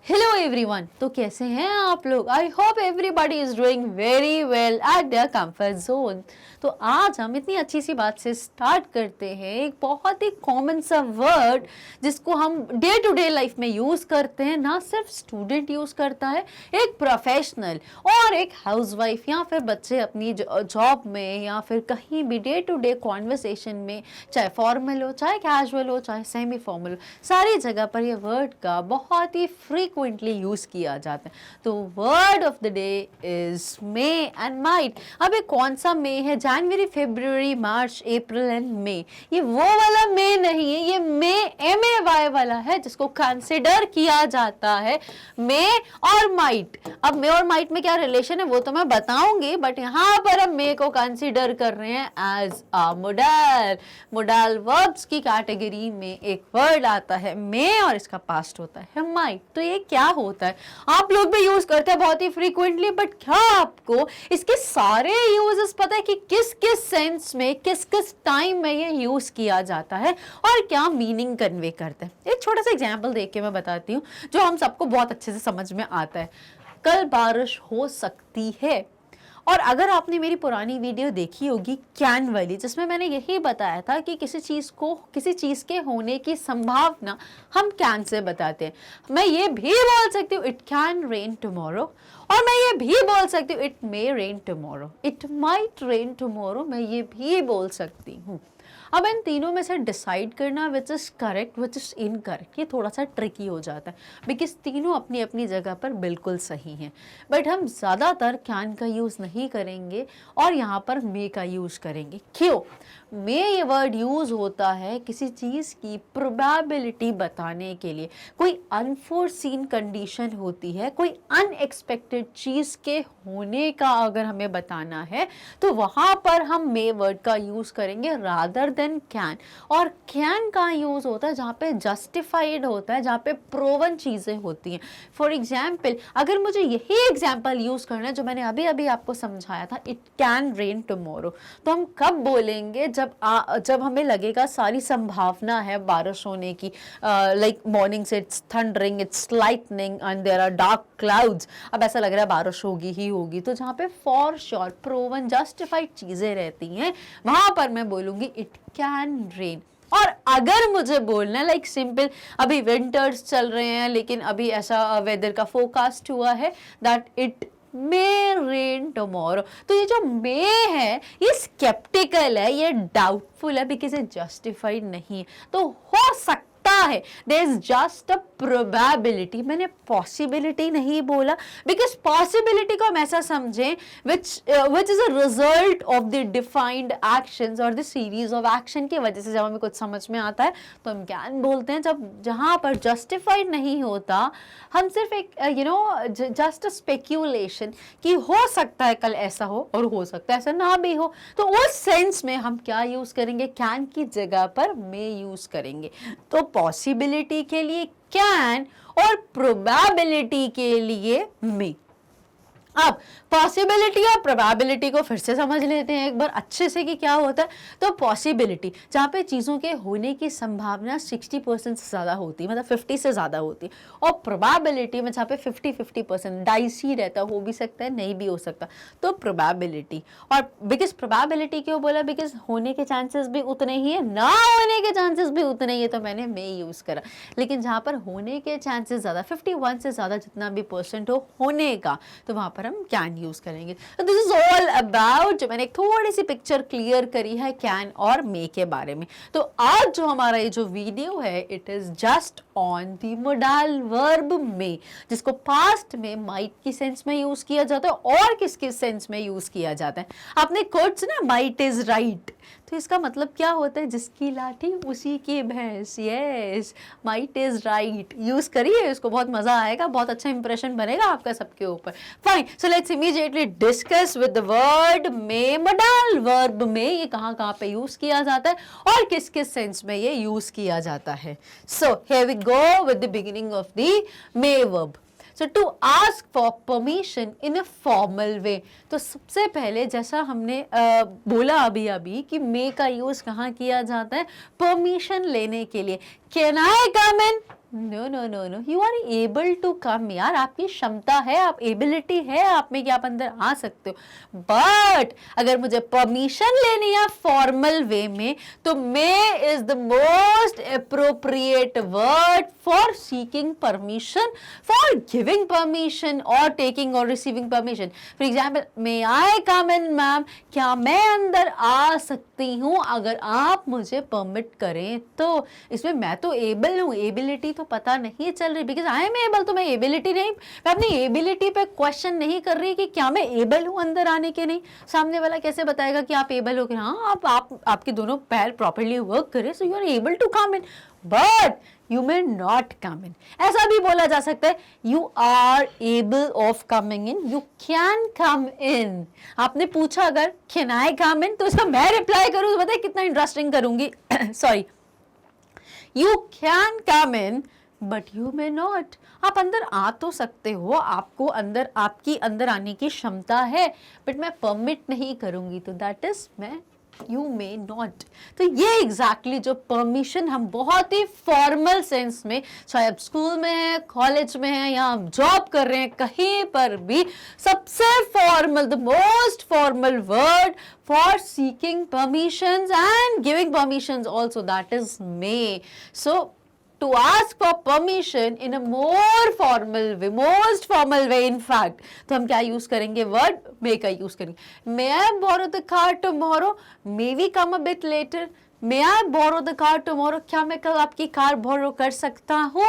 Hello everyone, तो कैसे हैं आप लोग। I hope everybody is doing very well at there comfort zone. तो आज हम इतनी अच्छी सी बात से स्टार्ट करते हैं। एक बहुत ही कॉमन सा वर्ड जिसको हम डे टू डे लाइफ में यूज़ करते हैं, ना सिर्फ स्टूडेंट यूज़ करता है, एक प्रोफेशनल और एक हाउसवाइफ या फिर बच्चे अपनी जॉब में या फिर कहीं भी डे टू डे कॉन्वर्सेशन में, चाहे फॉर्मल हो, चाहे कैजुअल हो, चाहे सेमी फॉर्मल हो, सारी जगह पर ये वर्ड का बहुत ही फ्रीक्वेंटली यूज़ किया जाता है। तो word of the day is may and might. अब ये कौन सा मे है? जनवरी, फरवरी, मार्च, अप्रैल एंड मई। ये वो वाला मे नहीं है, ये मे MAY वाला है जिसको कंसिडर किया जाता है। मे और माइट, अब मे और माइट में क्या रिलेशन है वो तो मैं बताऊंगी, बट यहाँ पर हम मे को कंसिडर कर रहे हैं as a modal. Modal verbs की कैटेगरी में एक वर्ड आता है मे और इसका पास्ट होता है माइट। तो ये क्या होता है? आप लोग भी यूज करते हैं बहुत ही फ्रीक्वेंटली, बट क्या आपको इसके सारे यूजेस पता है कि किस किस सेंस में, किस किस टाइम में ये यूज किया जाता है और क्या मीनिंग कन्वे करता है? एक छोटा सा एग्जांपल देख के मैं बताती हूँ जो हम सबको बहुत अच्छे से समझ में आता है। कल बारिश हो सकती है। और अगर आपने मेरी पुरानी वीडियो देखी होगी कैन वाली, जिसमें मैंने यही बताया था कि किसी चीज़ के होने की संभावना हम कैन से बताते हैं। मैं ये भी बोल सकती हूँ इट कैन रेन टुमारो, और मैं ये भी बोल सकती हूँ it may rain tomorrow, it might rain tomorrow, मैं ये भी बोल सकती हूँ। अब इन तीनों में से डिसाइड करना which is correct which is incorrect, ये थोड़ा सा ट्रिकी हो जाता है, बिकॉज तीनों अपनी अपनी जगह पर बिल्कुल सही हैं। बट हम ज़्यादातर कैन का यूज़ नहीं करेंगे और यहाँ पर मे का यूज़ करेंगे। क्यों? मे ये वर्ड यूज़ होता है किसी चीज़ की प्रोबेबिलिटी बताने के लिए। कोई अनफोर्सीन कंडीशन होती है, कोई अनएक्सपेक्टेड चीज़ के होने का अगर हमें बताना है तो वहाँ पर हम मे वर्ड का यूज़ करेंगे रादर देन कैन। और कैन का यूज़ होता है जहाँ पे जस्टिफाइड होता है, जहाँ पे प्रोवन चीज़ें होती हैं। फॉर एग्जाम्पल, अगर मुझे यही एग्जाम्पल यूज़ करना है जो मैंने अभी अभी आपको समझाया था, इट कैन रेन टुमारो, तो हम कब बोलेंगे? जब हमें लगेगा सारी संभावना है बारिश होने की, लाइक मॉर्निंग से it's thundering, it's lightning and there are dark clouds. अब ऐसा लग रहा है बारिश होगी ही होगी, तो जहाँ पे फॉर श्योर प्रूवन जस्टिफाइड चीज़ें रहती हैं वहाँ पर मैं बोलूँगी इट कैन रेन। और अगर मुझे बोलना है लाइक सिंपल, अभी विंटर्स चल रहे हैं लेकिन अभी ऐसा वेदर का फोरकास्ट हुआ है that it may rain tomorrow, तो ये जो मे है ये स्केप्टिकल है, ये डाउटफुल है, बिकॉज ये जस्टिफाइड नहीं है। तो हो सकता है, there is just a probability. मैंने पॉसिबिलिटी नहीं बोला, बिकॉज पॉसिबिलिटी को हम ऐसा समझें which is a result of the defined actions और द सीरीज ऑफ एक्शन की वजह से जब हमें कुछ समझ में आता है तो हम कैन बोलते हैं। जब जहाँ पर जस्टिफाइड नहीं होता, हम सिर्फ एक जस्ट अ स्पेक्यूलेशन कि हो सकता है कल ऐसा हो और हो सकता है ऐसा ना भी हो, तो उस सेंस में हम क्या यूज करेंगे? कैन की जगह पर मे यूज करेंगे। तो पॉसिबिलिटी के लिए कैन और प्रोबेबिलिटी के लिए मे। अब पॉसिबिलिटी और प्रोबेबिलिटी को फिर से समझ लेते हैं एक बार अच्छे से कि क्या होता है। तो पॉसिबिलिटी जहाँ पे चीज़ों के होने की संभावना 60% से ज़्यादा होती है, मतलब 50 से ज़्यादा होती है, और प्रोबेबिलिटी में जहाँ पे 50-50% डाइसी रहता, हो भी सकता है नहीं भी हो सकता, तो प्रोबेबिलिटी। और बिकॉज प्रोबेबिलिटी क्यों बोला? बिकॉज होने के चांसेस भी उतने ही है, ना होने के चांसेस भी उतने ही है, तो मैंने मे यूज़ करा। लेकिन जहाँ पर होने के चांसेस ज़्यादा, 51 से ज़्यादा जितना भी % हो होने का, तो वहाँ पर हम कैन यूज करेंगे। तो दिस इज ऑल अबाउट, जो मैंने एक थोड़ी सी पिक्चर क्लियर करी है कैन और मे के बारे में। तो आज जो हमारा ये जो वीडियो है it is just on the modal verb may, जिसको पास्ट में माइट की सेंस में यूज किया जाता है और किस किस सेंस में यूज किया जाता है। आपने कोट सुना माइट इज राइट, तो इसका मतलब क्या होता है? जिसकी लाठी उसी की भैंस। Yes, might is right use करिए, इसको बहुत मजा आएगा, बहुत अच्छा इंप्रेशन बनेगा आपका सबके ऊपर। Fine, so let's immediately discuss with the word may. Model verb में ये कहाँ कहाँ पे यूज किया जाता है और किस किस सेंस में ये यूज किया जाता है। So here we go with the beginning of the may verb. So to ask for permission in a formal way, तो सबसे पहले जैसा हमने बोला अभी अभी कि मे का यूज कहाँ किया जाता है? परमिशन लेने के लिए। Can I come in? No no no no, you are able to come यार, आपकी क्षमता है, आप एबिलिटी है आप में कि आप अंदर आ सकते हो। बट अगर मुझे परमिशन लेनी है फॉर्मल वे में, तो may is the most appropriate word for seeking permission, for giving permission और टेकिंग और receiving permission. For example, may I come in ma'am, क्या मैं अंदर आ सकती हूँ अगर आप मुझे परमिट करें तो। इसमें मैं तो एबल हूँ, एबिलिटी तो पता नहीं चल रही, बिकॉज आई एम एबल, तो मैं एबिलिटी नहीं, मैं अपनी एबिलिटी पे क्वेश्चन नहीं कर रही कि क्या मैं एबल हूँ अंदर आने के नहीं। सामने वाला कैसे बताएगा कि आप एबल हो कि हाँ आपके दोनों पैर प्रॉपर्ली वर्क करें, so you are able to come in, but you may not come in. ऐसा भी बोला जा सकता है, you are able of coming in, you can come in. आपने पूछा अगर कैन आई कम इन, तो इसका मैं रिप्लाई करूँ तो बताए कितना इंटरेस्टिंग करूंगी। Sorry, you can come in but you may not. आप अंदर आ तो सकते हो, आपको अंदर, आपकी अंदर आने की क्षमता है, बट मैं परमिट नहीं करूंगी, तो दैट इज मैं, यू मे नॉट। तो ये एग्जैक्टली जो परमिशन हम बहुत ही फॉर्मल सेंस में, चाहे आप स्कूल में हैं, कॉलेज में हैं, या आप जॉब कर रहे हैं, कहीं पर भी सबसे formal, the most formal word for seeking permissions and giving permissions also, that is may. So to ask for permission in a more formal way, most formal way in fact, तो हम क्या यूज करेंगे, word may का use करेंगे। May I borrow the car tomorrow? May we come a bit later? May I borrow the car tomorrow? क्या मैं कल आपकी कार बोरो कर सकता हूँ?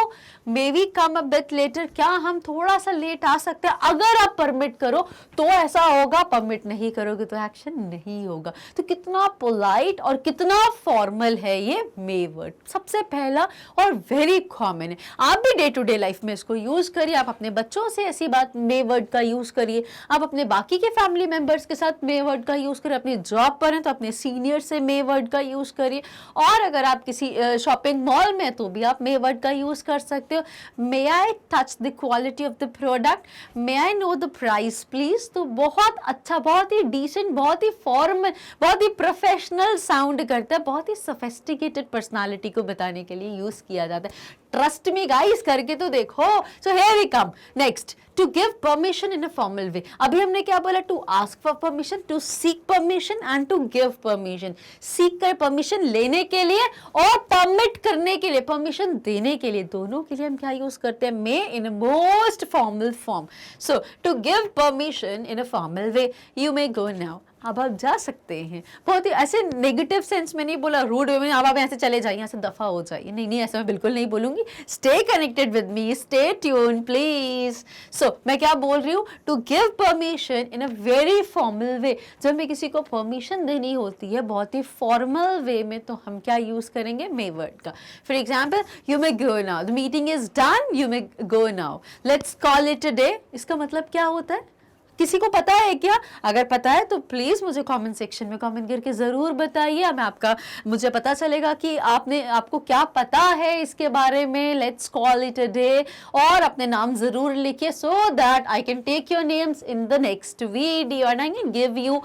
May we come a bit later? क्या हम थोड़ा सा लेट आ सकते हैं? अगर आप परमिट करो तो ऐसा होगा, परमिट नहीं करोगे तो एक्शन नहीं होगा। तो कितना पोलाइट और कितना फॉर्मल है ये मे वर्ड, सबसे पहला और वेरी कॉमन है। आप भी डे टू डे लाइफ में इसको यूज करिए, आप अपने बच्चों से ऐसी बात मे वर्ड का यूज करिए, आप अपने बाकी के फैमिली मेंबर्स के साथ मे वर्ड का यूज करिए, अपनी जॉब पर हैं तो अपने सीनियर से मे वर्ड का यूज करिए, और अगर आप किसी शॉपिंग मॉल में तो भी आप मे वर्ड का यूज कर सकते हो। May I touch the quality of the product, may I know the price please. तो बहुत अच्छा, बहुत ही डिसेंट, बहुत ही फॉर्मल, बहुत ही प्रोफेशनल साउंड करता है, बहुत ही सोफिस्टिकेटेड पर्सनालिटी को बताने के लिए यूज किया जाता है। ट्रस्ट मी गाइस, करके तो देखो। So here we come next, to give permission in a formal way. अभी हमने क्या बोला, to ask for permission, to seek permission and to give permission. Seek कर परमिशन लेने के लिए और परमिट करने के लिए, परमिशन देने के लिए, दोनों के लिए हम क्या यूज करते हैं, may in a most formal form. So to give permission in a formal way, you may go now. अब आप जा सकते हैं, बहुत ही ऐसे नेगेटिव सेंस में नहीं बोला, रूड वे में अब आप यहाँ से चले जाइए, यहाँ से दफा हो जाइए, नहीं नहीं, ऐसा मैं बिल्कुल नहीं बोलूंगी। Stay connected with me, stay tune please. So मैं क्या बोल रही हूँ, to give permission in a very formal way. जब हमें किसी को परमिशन देनी होती है बहुत ही फॉर्मल वे में, तो हम क्या यूज करेंगे, मे वर्ड का। For example, you may go now, the meeting is done, you may go now, let's call it a day. इसका मतलब क्या होता है, किसी को पता है क्या? अगर पता है तो प्लीज मुझे कमेंट सेक्शन में कमेंट करके जरूर बताइए, मैं आपका, मुझे पता चलेगा कि आपको क्या पता है इसके बारे में। Let's call it a day, और अपने नाम जरूर लिखिए, so that I can take your names in the next video and I can give you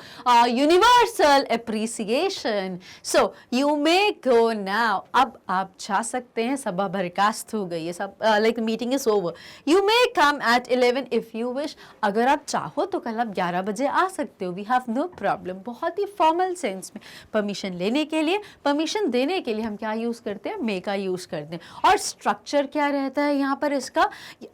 universal appreciation. So you may go now, अब आप जा सकते हैं, सभा बर्खास्त हो गई है, सब like meeting is over. You may come at 11 if you wish, अगर आप चाहो तो कल आप 11 बजे आ सकते हो, वी हैव नो प्रॉब्लम। बहुत ही फॉर्मल सेंस में परमिशन लेने के लिए, परमिशन देने के लिए हम क्या यूज करते हैं, मे का यूज करते हैं। और स्ट्रक्चर क्या रहता है यहाँ पर इसका,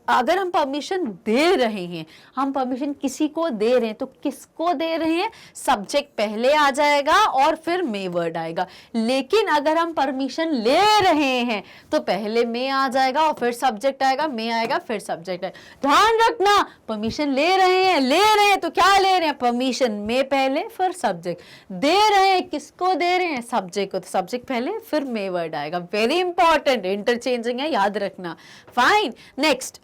अगर हम परमिशन दे रहे हैं, हम परमिशन किसी को दे रहे हैं, तो किसको दे रहे हैं, सब्जेक्ट पहले आ जाएगा और फिर मे वर्ड आएगा। लेकिन अगर हम परमिशन ले रहे हैं तो पहले मे आ जाएगा और फिर सब्जेक्ट आएगा, मे आएगा फिर सब्जेक्ट आएगा। ध्यान रखना, परमिशन ले रहे हैं तो क्या ले रहे हैं, परमिशन में पहले फिर सब्जेक्ट। दे रहे हैं, किसको दे रहे हैं, सब्जेक्ट को, तो सब्जेक्ट पहले फिर मे वर्ड आएगा। वेरी इंपॉर्टेंट, इंटरचेंजिंग है, याद रखना। Fine, next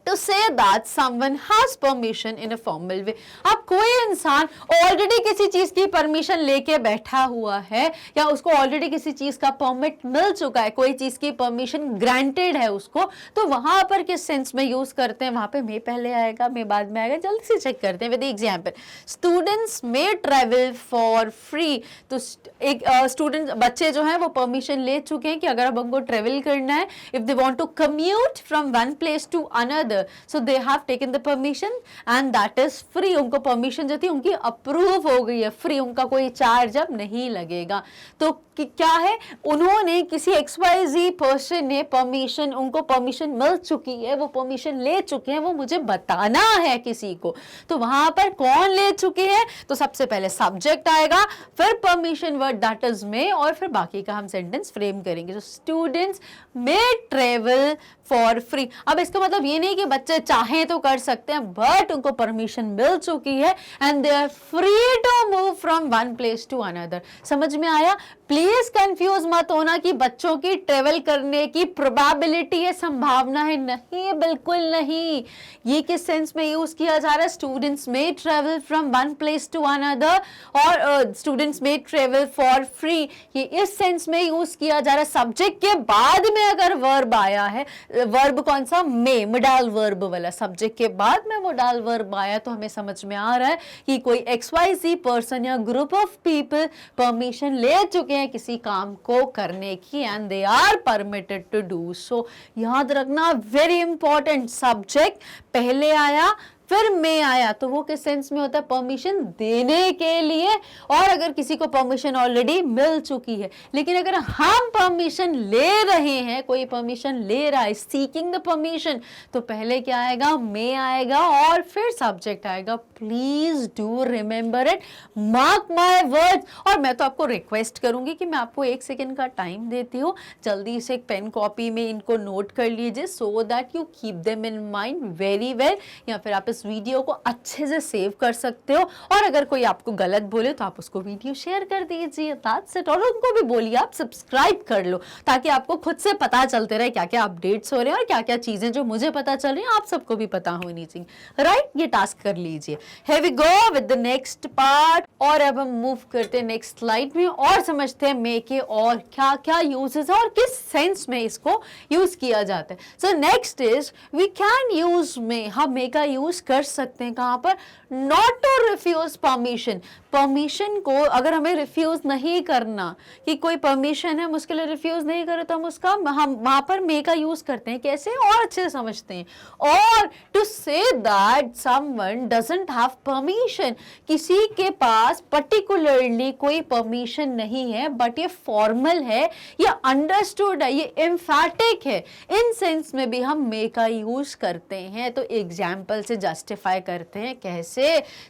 to say that someone has permission in a formal way। अब कोई इंसान ऑलरेडी किसी चीज की परमिशन लेके बैठा हुआ है या उसको ऑलरेडी किसी चीज का परमिट मिल चुका है, कोई चीज की परमिशन ग्रांटेड है उसको, तो वहां पर किस सेंस में यूज करते हैं? वहां पे मे पहले आएगा, मे बाद में आएगा। जल्दी से चेक करते हैं with example. Students may travel for free. तो एक स्टूडेंट बच्चे जो हैं वो परमिशन ले चुके हैं कि अगर अब उनको ट्रेवल करना है, if they want to commute from one place to another, so they have taken the permission and that is free। उनको परमिशन जो थी उनकी अप्रूव हो गई है, फ्री, उनका कोई चार्ज अब नहीं लगेगा। तो क्या है, उन्होंने किसी XYZ पर्सन ने परमिशन, उनको परमिशन मिल चुकी है, वो परमिशन ले चुके हैं, वो मुझे बताना है किसी को। तो वहां पर कौन ले चुके हैं? तो सबसे पहले सब्जेक्ट आएगा, फिर परमिशन वर्ड दैट इज मे, और फिर बाकी का हम सेंटेंस फ्रेम करेंगे। तो students may travel for free. अब इसका मतलब ये नहीं कि बच्चे चाहें तो कर सकते हैं, बट उनको परमिशन मिल चुकी है and they are free to move from one place to another. समझ में आया? प्लीज कंफ्यूज मत होना कि बच्चों की ट्रेवल करने की प्रोबेबिलिटी है, संभावना है, नहीं, बिल्कुल नहीं। ये किस सेंस में यूज किया जा रहा है? Students may travel from one place to another और students may travel for free, ये इस सेंस में यूज किया जा रहा है। सब्जेक्ट के बाद में अगर वर्ब आया है, वर्ब कौन सा? मे, मोडाल वर्ब वाला। सब्जेक्ट के बाद में मोडाल वर्ब आया तो हमें समझ में आ रहा है कि कोई XYZ पर्सन या ग्रुप ऑफ पीपल परमिशन ले चुके हैं किसी काम को करने की and they are permitted to do so. याद रखना, वेरी इंपॉर्टेंट, सब्जेक्ट पहले आया फिर मे आया तो वो किस सेंस में होता है? परमिशन देने के लिए। और अगर किसी को परमिशन ऑलरेडी मिल चुकी है, लेकिन अगर हम परमिशन ले रहे हैं, कोई परमिशन ले रहा है, सीकिंग द परमिशन, तो पहले क्या आएगा? मे आएगा और फिर सब्जेक्ट आएगा। Please do remember it, mark my words. और मैं तो आपको रिक्वेस्ट करूंगी कि मैं आपको 1 सेकेंड का टाइम देती हूँ, जल्दी से एक पेन कॉपी में इनको नोट कर लीजिए so that you keep them in mind very well. या फिर आप इस वीडियो को अच्छे से सेव कर सकते हो, और अगर कोई आपको गलत बोले तो आप उसको वीडियो शेयर कर दीजिए, दैट्स इट। और उनको भी बोलिए आप सब्सक्राइब कर लो, ताकि आपको खुद से पता चलते रहे क्या क्या अपडेट्स हो रहे हैं और क्या क्या चीजें जो मुझे पता चल रही हैं आप सबको भी पता होनी चाहिए, राइट? ये टास्क कर लीजिए। Here we go with the next part। और अब हम मूव करते हैं नेक्स्ट स्लाइड में और समझते हैं मे के और क्या क्या यूजेस है और किस सेंस में इसको यूज किया जाता है। So next is we can use may. हम मे का यूज कर सकते हैं कहां पर? Not to refuse permission. Permission को अगर हमें रिफ्यूज नहीं करना, कि कोई परमिशन है हम उसके लिए रिफ्यूज नहीं करें, तो हम वहां पर मे का यूज करते हैं। कैसे? और अच्छे से समझते हैं। और to say that someone doesn't have permission, किसी के पास पर्टिकुलरली कोई परमिशन नहीं है, बट ये फॉर्मल है, ये अंडरस्टूड है, ये एम्फैटिक है, इन सेंस में भी हम मे का यूज करते हैं। तो एग्जाम्पल से जस्टिफाई करते हैं। कैसे?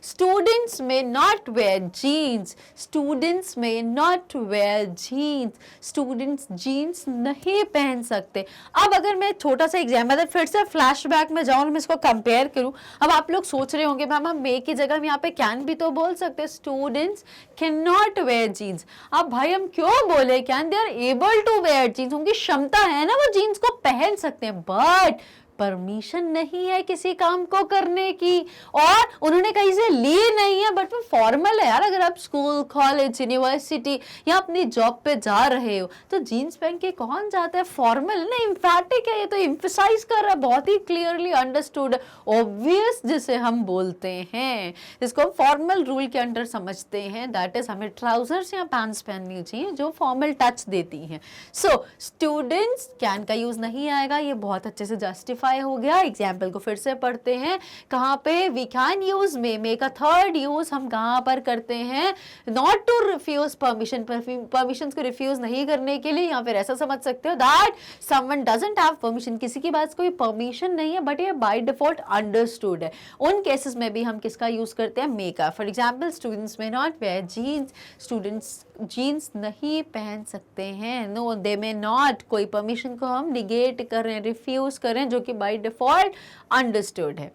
Students may not wear jeans, students may not wear jeans, students jeans नहीं पहन सकते। अब अगर मैं छोटा सा एग्जाम्पल फिर से फ्लैशबैक में जाऊं और मैं इसको कंपेयर करूं, अब आप लोग सोच रहे होंगे मैम हम मे की जगह हम यहाँ पे कैन भी तो बोल सकते हैं, students can not wear jeans. अब भाई हम क्यों बोले can? They are able to wear jeans, उनकी क्षमता है ना, वो जीन्स को पहन सकते हैं, बट परमिशन नहीं है किसी काम को करने की, और उन्होंने कहीं से ली नहीं है, बट वो फॉर्मल है यार। अगर आप स्कूल, कॉलेज, यूनिवर्सिटी या अपनी जॉब पे जा रहे हो तो जीन्स पहन के कौन जाता है? फॉर्मल ना, एम्फैटिक है, ये तो एम्फसाइज कर रहा है, बहुत ही क्लियरली अंडरस्टूड, ऑब्वियस जिसे हम बोलते हैं, जिसको हम फॉर्मल रूल के अंडर समझते हैं। दैट इज हमें ट्राउजर्स या पैंट्स पहननी चाहिए जो फॉर्मल टच देती हैं। सो स्टूडेंट्स कैन का यूज नहीं आएगा, ये बहुत अच्छे से जस्टिफाई हो गया। एग्जाम्पल को फिर से पढ़ते हैं। कहां पे? We can use may. May का थर्ड यूज हम कहां पर करते हैं? Not to refuse permission, permission को रिफ्यूज नहीं करने के लिए, या फिर ऐसा समझ सकते हो that someone doesn't have permission, किसी के पास कोई परमिशन नहीं है बट ये बाय डिफॉल्ट अंडरस्टूड है। उन केसेस में भी हम किसका यूज करते हैं? मे का। For example students may not wear jeans, students jeans नहीं पहन सकते हैं, नो दे मे नॉट, कोई परमिशन को हम निगेट कर रहे हैं, रिफ्यूज कर रहे हैं, जो कि बाय डिफॉल्ट अंडरस्टूड है।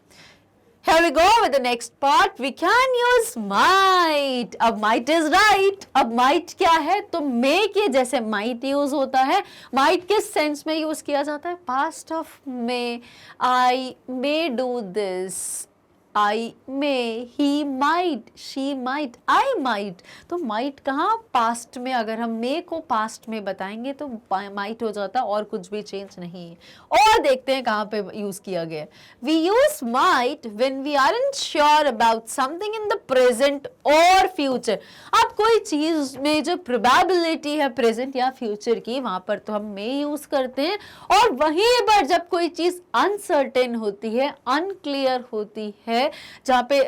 Here we go with the next part. We can use might. अब might is right. अब might क्या है? तो may के जैसे might यूज होता है. might किस सेंस में यूज किया जाता है? past of may. I may do this. I may, he might, she might, I might. तो might कहाँ past में, अगर हम may को past में बताएंगे तो might हो जाता, और कुछ भी चेंज नहीं है. और देखते हैं कहाँ पे यूज किया गया. We use might when we aren't sure about something in the present or future. अब कोई चीज में जो probability है present या future की, वहां पर तो हम may यूज करते हैं. और वहीं पर जब कोई चीज uncertain होती है, unclear होती है, जहाँ पे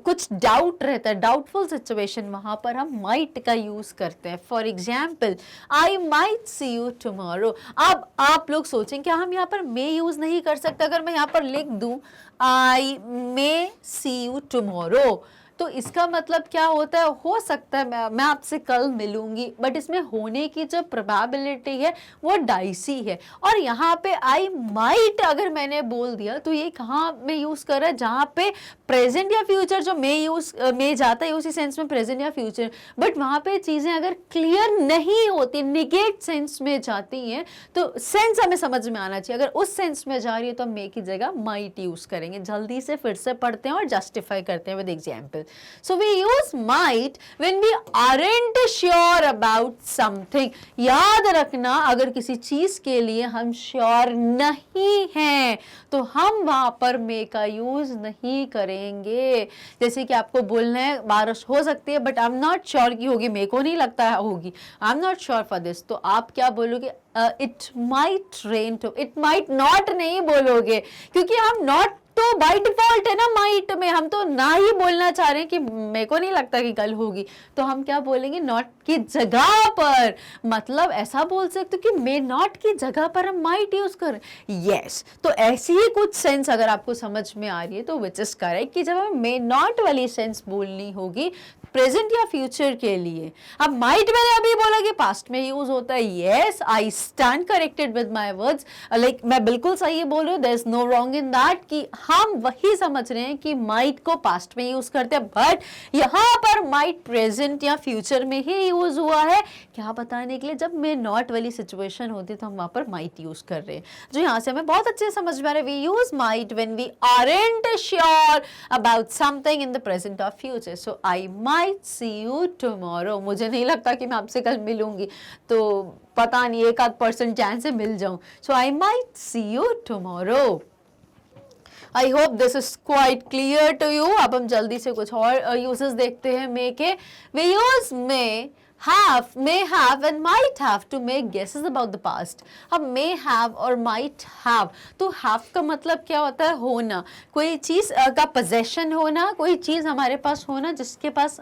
कुछ डाउट रहता है, डाउटफुल सिचुएशन, वहां पर हम माइट का यूज करते हैं. For example, I might see you tomorrow. अब आप लोग सोचें क्या हम यहाँ पर मे यूज नहीं कर सकते? अगर मैं यहाँ पर लिख दूं आई मे सी यू टुमारो, तो इसका मतलब क्या होता है? हो सकता है मैं आपसे कल मिलूंगी, बट इसमें होने की जो प्रोबेबिलिटी है वो डाइसी है. और यहाँ पे आई माइट अगर मैंने बोल दिया तो ये कहाँ में यूज कर रहा है? जहाँ पे प्रेजेंट या फ्यूचर जो में जाता है उसी सेंस में प्रेजेंट या फ्यूचर, बट वहाँ पे चीजें अगर क्लियर नहीं होती, निगेट सेंस में जाती हैं, तो सेंस हमें समझ में आना चाहिए. अगर उस सेंस में जा रही है तो मे की जगह माइट यूज करेंगे. जल्दी से फिर से पढ़ते हैं और जस्टिफाई करते हैं with example. So we use might when we aren't sure about something. याद रखना, अगर किसी चीज के लिए हम श्योर नहीं हैं तो हम वहां पर may का यूज नहीं करेंगे. जैसे कि आपको बोलना है बारिश हो सकती है but I am not sure की होगी, मेरे को नहीं लगता है होगी, I am not sure for this, तो आप क्या बोलोगे? It might rain too. It might not नहीं बोलोगे, क्योंकि हम नॉट तो बाय डिफॉल्ट है ना माइट में, हम तो ना ही बोलना चाह रहे हैं कि मेरे को नहीं लगता कि कल होगी, तो हम क्या बोलेंगे? नॉट की जगह पर. मतलब ऐसा बोल सकते कि मे नॉट की जगह पर हम माइट यूज करें. यस, तो ऐसी ही कुछ सेंस अगर आपको समझ में आ रही है तो विच इज करेक्ट कि जब हमें मे नॉट वाली सेंस बोलनी होगी प्रेजेंट या फ्यूचर के लिए. अब माइट मैंने अभी बोला कि पास्ट में यूज होता है. Yes, I stand corrected with my words. Like मैं बिल्कुल सही बोल रही हूँ, there is no wrong in that कि हम वही समझ रहे हैं कि माइट को पास्ट में यूज करते हैं, बट यहाँ पर माइट प्रेजेंट या फ्यूचर में ही यूज हुआ है. क्या बताने के लिए? जब मे नॉट वाली सिचुएशन होती है तो हम वहां पर माइट यूज कर रहे हैं. जो यहाँ से हमें बहुत अच्छे से समझ में आ रहा है. We use might when we aren't sure about something in the present और future. So I might see you tomorrow. मुझे नहीं लगता कि मैं आपसे कल मिलूंगी, तो पता नहीं 1% चांस से मिल जाऊं. So I might see you tomorrow. I hope this is quite clear to you. अब हम जल्दी से कुछ और यूजेस देखते हैं मे के. We use may have, may have and might have to make guesses about the past. अब may have और might have, तो have का मतलब क्या होता है? होना. कोई चीज का possession होना, कोई चीज हमारे पास होना जिसके पास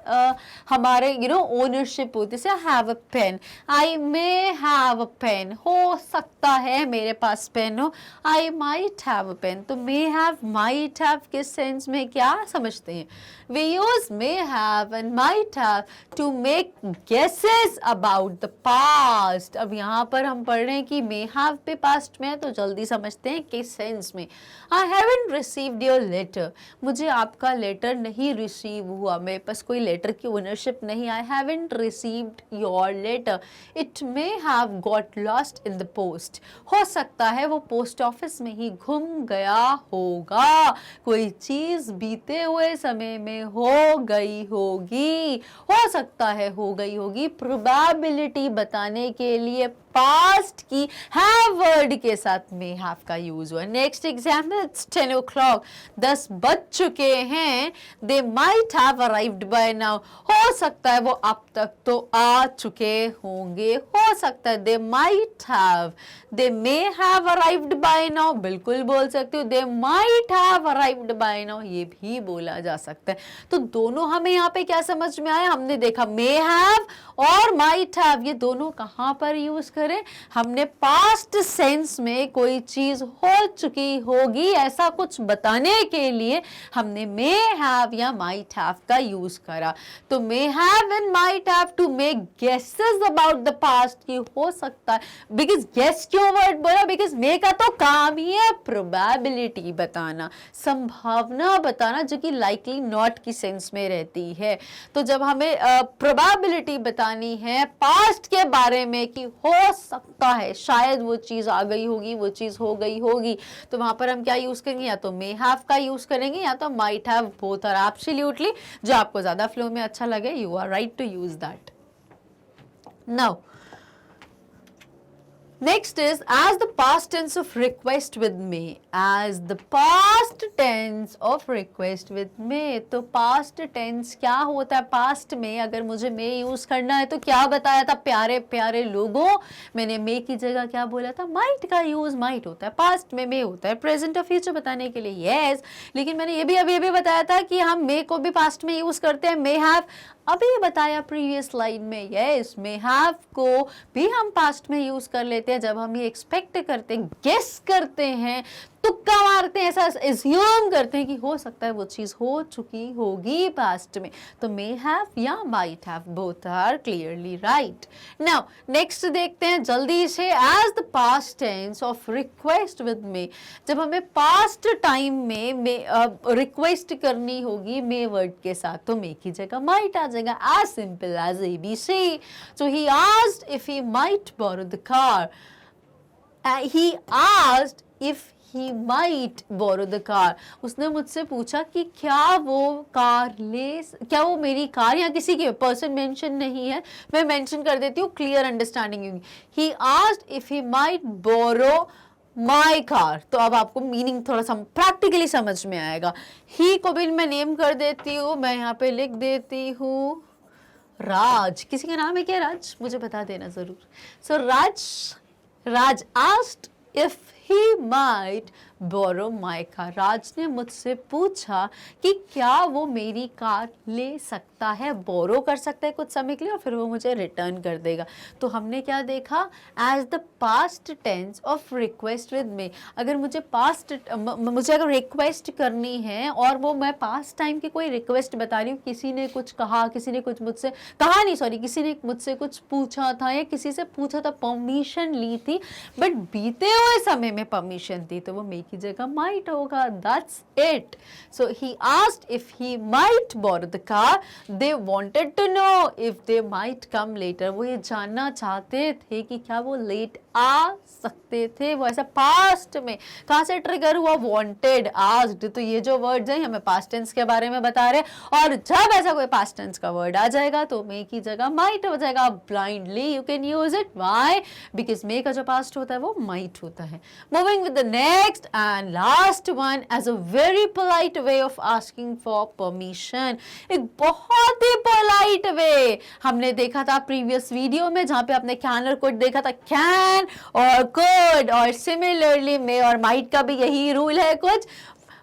हमारे ownership होती है. I have a pen. I may have a pen. हो सकता है मेरे पास पेन हो. I might have a pen. तो may have, might have किस सेंस में क्या समझते हैं? We use may have and might have to make guesses about the past. अब यहाँ पर हम पढ़ रहे हैं कि may have पे past में है, तो जल्दी समझते हैं किस सेंस में. I haven't received your letter. मुझे आपका लेटर नहीं रिसीव हुआ, मेरे पास कोई लेटर की ओनरशिप नहीं. I haven't received your letter. It may have got lost in the post. हो सकता है वो पोस्ट ऑफिस में ही गुम गया होगा. कोई चीज बीते हुए समय में हो गई होगी, हो सकता है हो गई होगी. प्रोबेबिलिटी बताने के लिए पास्ट की हैव वर्ड के साथ में हैव का यूज हुआ. Next example, it's 10 o'clock. 10 बज चुके हैं. They might have arrived by now. हो सकता है वो अब तक तो आ चुके होंगे. हो सकता है they might have. They may have arrived by now बिल्कुल बोल सकते हो. They might have arrived by now ये भी बोला जा सकता है. तो दोनों हमें यहाँ पे क्या समझ में आया? हमने देखा मे हैव और माइट हैव, ये दोनों कहाँ पर यूज करें? हमने पास्ट सेंस में कोई चीज हो चुकी होगी ऐसा कुछ बताने के लिए हमने मे हैव या माइट हैव का यूज करा। तो may have and might have to make guesses about the past, की हो सकता है। बिकॉज गेस क्यों वर्ड बोला? बिकॉज मे का तो काम ही है प्रोबेबिलिटी बताना, संभावना बताना, जो कि लाइकली नॉट की सेंस में रहती है। तो जब हमें प्रोबेबिलिटी बतानी है पास्ट के बारे में कि हो सकता है शायद वो चीज आ गई होगी, वो चीज हो गई होगी, तो वहां पर हम क्या यूज करेंगे? या तो मे हैव का यूज करेंगे या तो might have. Both are absolutely, जो आपको ज्यादा फ्लो में अच्छा लगे, you are right to use that. Now next is as the past tense of request with may, as the past tense of request with may। तो past tense क्या होता है? past में अगर मुझे may यूज करना है तो क्या बताया था प्यारे प्यारे लोगों? मैंने may की जगह क्या बोला था? might का यूज might होता है, past में may होता है, present और future बताने के लिए yes। लेकिन मैंने ये भी अभी बताया था कि हम may को भी past में यूज करते हैं, may have अभी बताया प्रीवियस स्लाइड में। यस, मे हैव को भी हम पास्ट में यूज कर लेते हैं जब हम ये एक्सपेक्ट करते हैं, गेस करते हैं, तुक्का मारते हैं, ऐसा एज्यूम करते हैं कि हो सकता है वो चीज हो चुकी होगी पास्ट में। तो मे हैव या might have, both are clearly right. Now next देखते हैं जल्दी से, as the past tense of request with may. जब हमें पास्ट टाइम में रिक्वेस्ट करनी होगी मे वर्ड के साथ, तो मे की जगह माइट आ जाएगा, as simple as ABC। So he asked if he might borrow the car, he asked if he might borrow the car। उसने मुझसे पूछा कि क्या वो कार क्या वो मेरी कार, या किसी की पर्सन मेंशन नहीं है, मैं मेंशन कर देती हूँ, क्लियर अंडरस्टैंडिंग होगी। he asked if he might borrow my car। तो अब आपको मीनिंग थोड़ा सा प्रैक्टिकली समझ में आएगा। ही को भी मैं नेम कर देती हूँ, मैं यहाँ पे लिख देती हूँ राज। किसी का नाम है क्या राज? मुझे बता देना जरूर। सो राज asked if he might borrow my car। राज ने मुझसे पूछा कि क्या वो मेरी कार ले सकता है, बोरो कर सकता है कुछ समय के लिए, और फिर वो मुझे रिटर्न कर देगा। तो हमने क्या देखा? As the past tense of request with may. अगर मुझे मुझे अगर रिक्वेस्ट करनी है और वो मैं पास्ट टाइम की कोई रिक्वेस्ट बता रही हूँ, किसी ने कुछ कहा, किसी ने कुछ मुझसे कहा नहीं, सॉरी, किसी ने मुझसे कुछ पूछा था या किसी से पूछा था, परमिशन ली थी, बट बीते हुए समय में परमिशन थी, तो वो मे की जगह माइट होगा। That's it. So he asked if he might borrow the car, they wanted to know if they might come later. वो ये जानना चाहते थे कि क्या वो लेट आ सकते थे। वो ऐसा पास्ट में कहां से ट्रिगर हुआ? Wanted, asked. तो ये जो वर्ड्स हैं हमें पास्ट टेंस के बारे में बता रहे हैं, और जब ऐसा कोई पास्ट टेंस का वर्ड आ जाएगा तो मे की जगह माइट हो जाएगा। Blindly you can use it. Why? Because may का जो पास्ट होता है वो माइट होता है। Moving with the next and last one, as a very polite way of asking for permission. एक बहुत ही पोलाइट वे हमने देखा था प्रीवियस वीडियो में, जहां पे आपने कैन और कुड देखा था। कैन और कुड, और सिमिलरली मे और माइट का भी यही रूल है कुछ।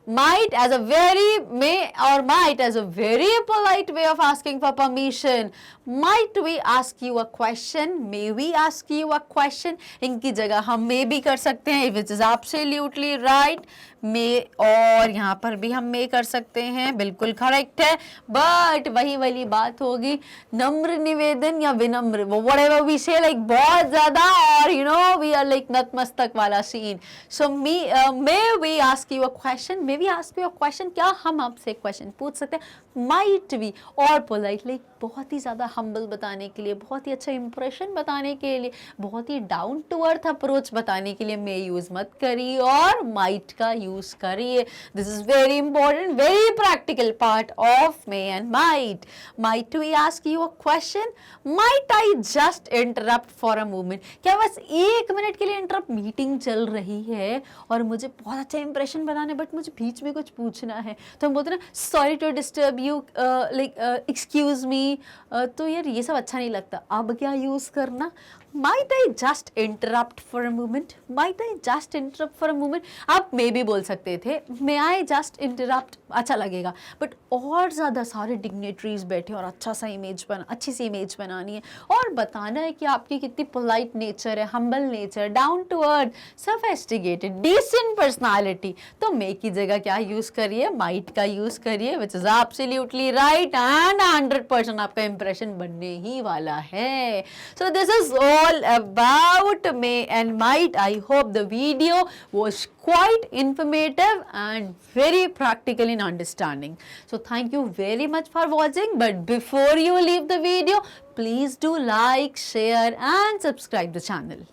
might as a very may or might as a very polite way of asking for permission। might we ask you a question, may we ask you a question। इनकी जगह हम may भी कर सकते हैं, which is absolutely right। may और यहाँ पर भी हम may कर सकते हैं, बिल्कुल करेक्ट है। बट वही वाली बात होगी, नम्र निवेदन या विनम्र, whatever we say, like बहुत ज्यादा, और you know we are like नतमस्तक वाला scene. so may we ask you a question, may we ask you a question, क्या हम आपसे क्वेश्चन पूछ सकते हैं? might we, और पोलाइटली बहुत ही ज्यादा हम्बल बताने के लिए, बहुत ही अच्छा इंप्रेशन बताने के लिए, बहुत ही डाउन टू अर्थ अप्रोच बताने के लिए मे यूज मत करिए और माइट का यूज करिए। This is very important, very practical part of may and might. Might we ask you a question, might I just interrupt for a moment. क्या बस एक मिनट के लिए इंटरप्ट, मीटिंग चल रही है और मुझे बहुत अच्छा इंप्रेशन बनाना है, बट मुझे बीच में कुछ पूछना है, तो हम बोलते हैं ना sorry to disturb you, like excuse me. तो यार ये सब अच्छा नहीं लगता। अब क्या यूज करना? Might I just interrupt for a moment? Might I just interrupt for a moment? आप मे भी बोल सकते थे, may I just interrupt, अच्छा लगेगा, बट और ज़्यादा सारे डिग्नेटरीज बैठे और अच्छी सी इमेज बनानी है और बताना है कि आपकी कितनी पोलाइट नेचर है, humble nature, down to earth, sophisticated, decent personality, तो मे की जगह क्या यूज़ करिए, माइट का यूज़ करिए, which is absolutely right and 100% आपका इंप्रेशन बनने ही वाला है. So this is all about may and might. I hope the video was quite informative and very practical in understanding. So thank you very much for watching. But before you leave the video, please do like, share and subscribe the channel.